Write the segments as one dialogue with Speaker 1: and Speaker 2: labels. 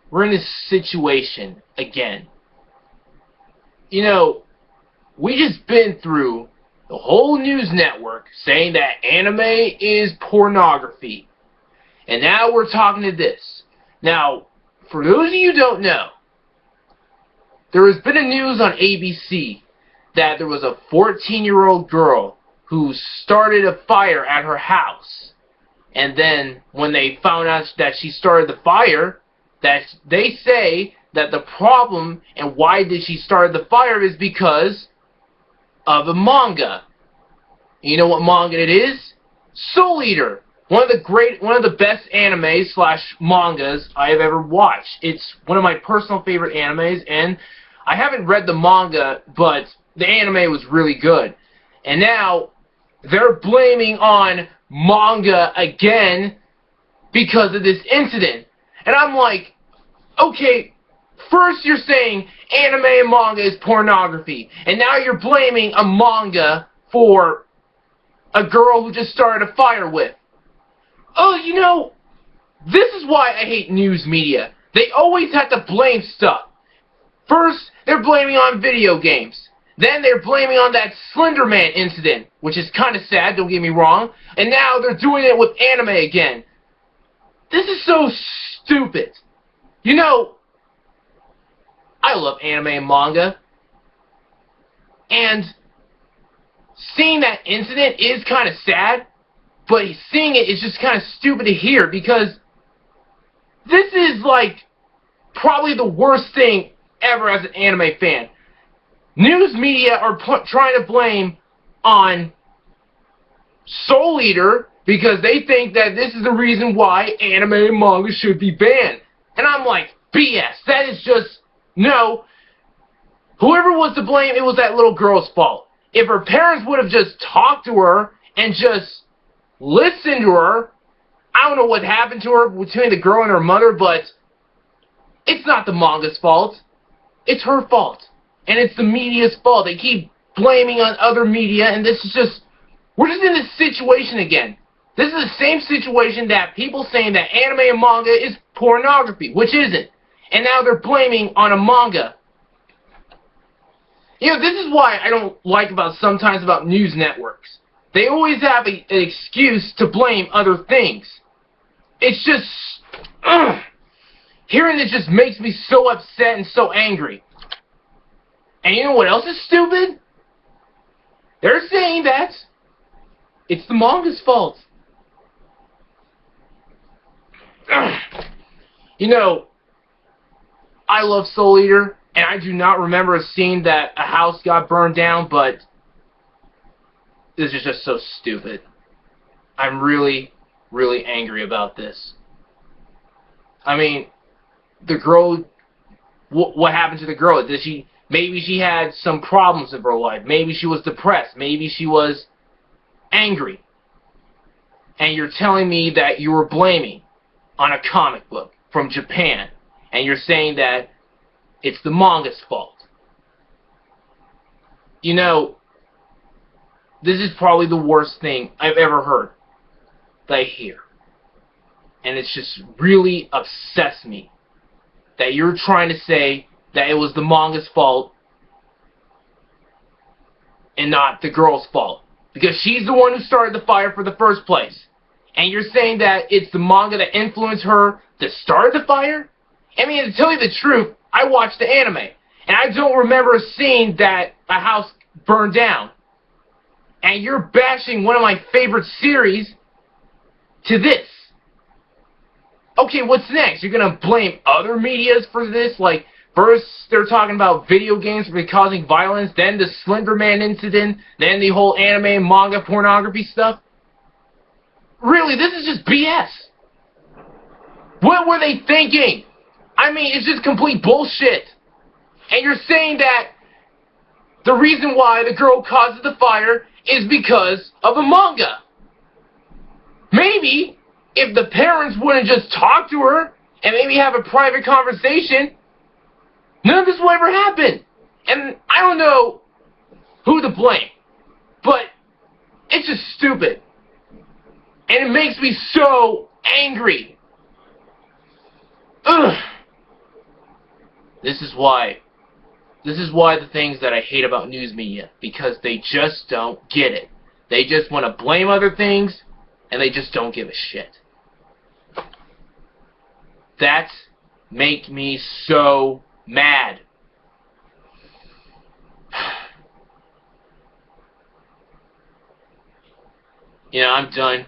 Speaker 1: we're in this situation again. You know, we just been through the whole news network saying that anime is pornography. And now we're talking to this. Now, for those of you who don't know, there has been a news on ABC that there was a 14-year-old girl who started a fire at her house. And then when they found out that she started the fire, that they say that the problem and why did she start the fire is because of a manga. You know what manga it is? Soul Eater. One of the best animes / mangas I have ever watched. It's one of my personal favorite animes, and I haven't read the manga, but the anime was really good. And now they're blaming on manga again because of this incident. And I'm like, okay, first you're saying anime and manga is pornography, and now you're blaming a manga for a girl who just started a fire with. Oh, you know, this is why I hate news media. They always have to blame stuff. First, they're blaming on video games. Then they're blaming on that Slender Man incident, which is kind of sad, don't get me wrong. And now they're doing it with anime again. This is so stupid. You know, I love anime and manga. And seeing that incident is kind of sad, but seeing it is just kind of stupid to hear because this is like probably the worst thing ever as an anime fan. News media are trying to blame on Soul Eater because they think that this is the reason why anime and manga should be banned. And I'm like, BS. That is just, no. Whoever was to blame, it was that little girl's fault. If her parents would have just talked to her and just listened to her, I don't know what happened to her between the girl and her mother, but it's not the manga's fault. It's her fault. And it's the media's fault. They keep blaming on other media, and this is just, we're just in this situation again. This is the same situation that people saying that anime and manga is pornography, which isn't. And now they're blaming on a manga. You know, this is why I don't like sometimes about news networks. They always have an excuse to blame other things. It's just, hearing this just makes me so upset and so angry. And you know what else is stupid? They're saying that it's the manga's fault. You know, I love Soul Eater, and I do not remember a scene that a house got burned down, but this is just so stupid. I'm really, really angry about this. I mean, the girl, what happened to the girl? Maybe she had some problems in her life. Maybe she was depressed. Maybe she was angry. And you're telling me that you were blaming on a comic book from Japan, and you're saying that it's the manga's fault. You know, this is probably the worst thing I've ever heard that I hear. And it's just really upsets me that you're trying to say that it was the manga's fault and not the girl's fault. Because she's the one who started the fire for the first place. And you're saying that it's the manga that influenced her that started the fire? I mean, to tell you the truth, I watched the anime. And I don't remember a scene that a house burned down. And you're bashing one of my favorite series to this. Okay, what's next? You're going to blame other medias for this? Like, first they're talking about video games causing violence, then the Slender Man incident, then the whole anime and manga pornography stuff? Really, this is just BS. What were they thinking? I mean, it's just complete bullshit. And you're saying that the reason why the girl causes the fire is because of a manga. Maybe if the parents wouldn't just talk to her and maybe have a private conversation, none of this will ever happen. And I don't know who to blame, but it's just stupid. And it makes me so angry. Ugh. This is why. This is why the things that I hate about news media, because they just don't get it. They just want to blame other things, and they just don't give a shit. That makes me so mad. You know, I'm done.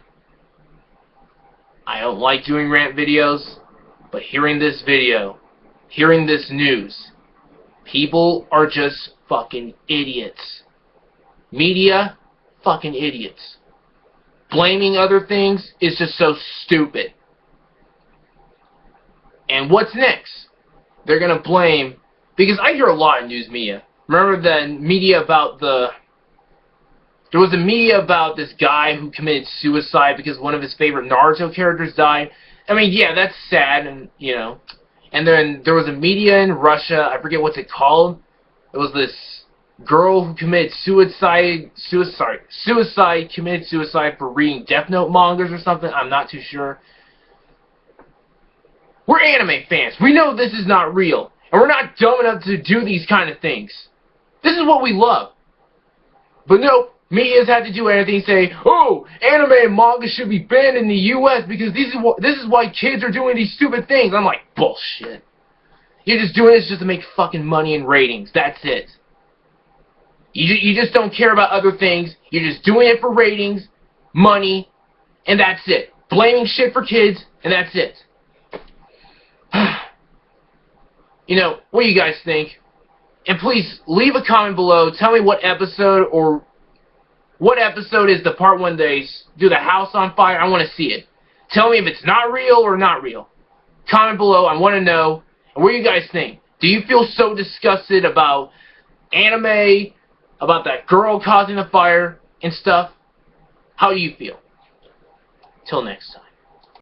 Speaker 1: I don't like doing rant videos, but hearing this video, hearing this news, people are just fucking idiots. Media, fucking idiots. Blaming other things is just so stupid. And what's next? They're gonna blame, because I hear a lot in news media. Remember the media about there was a media about this guy who committed suicide because one of his favorite Naruto characters died. I mean, yeah, that's sad, and you know. And then there was a media in Russia, I forget what's it called. It was this girl who committed suicide committed suicide for reading Death Note mangas or something. I'm not too sure. We're anime fans. We know this is not real. And we're not dumb enough to do these kind of things. This is what we love. But nope, media's had to do anything, say, oh, anime and manga should be banned in the U.S. because this is why kids are doing these stupid things. I'm like, bullshit. You're just doing this just to make fucking money and ratings. That's it. You just don't care about other things. You're just doing it for ratings, money, and that's it. Blaming shit for kids, and that's it. You know, what do you guys think? And please, leave a comment below. Tell me what episode is the part when they do the house on fire. I want to see it. Tell me if it's not real or not real. Comment below. I want to know. And what do you guys think? Do you feel so disgusted about anime, about that girl causing the fire and stuff? How do you feel? Till next time.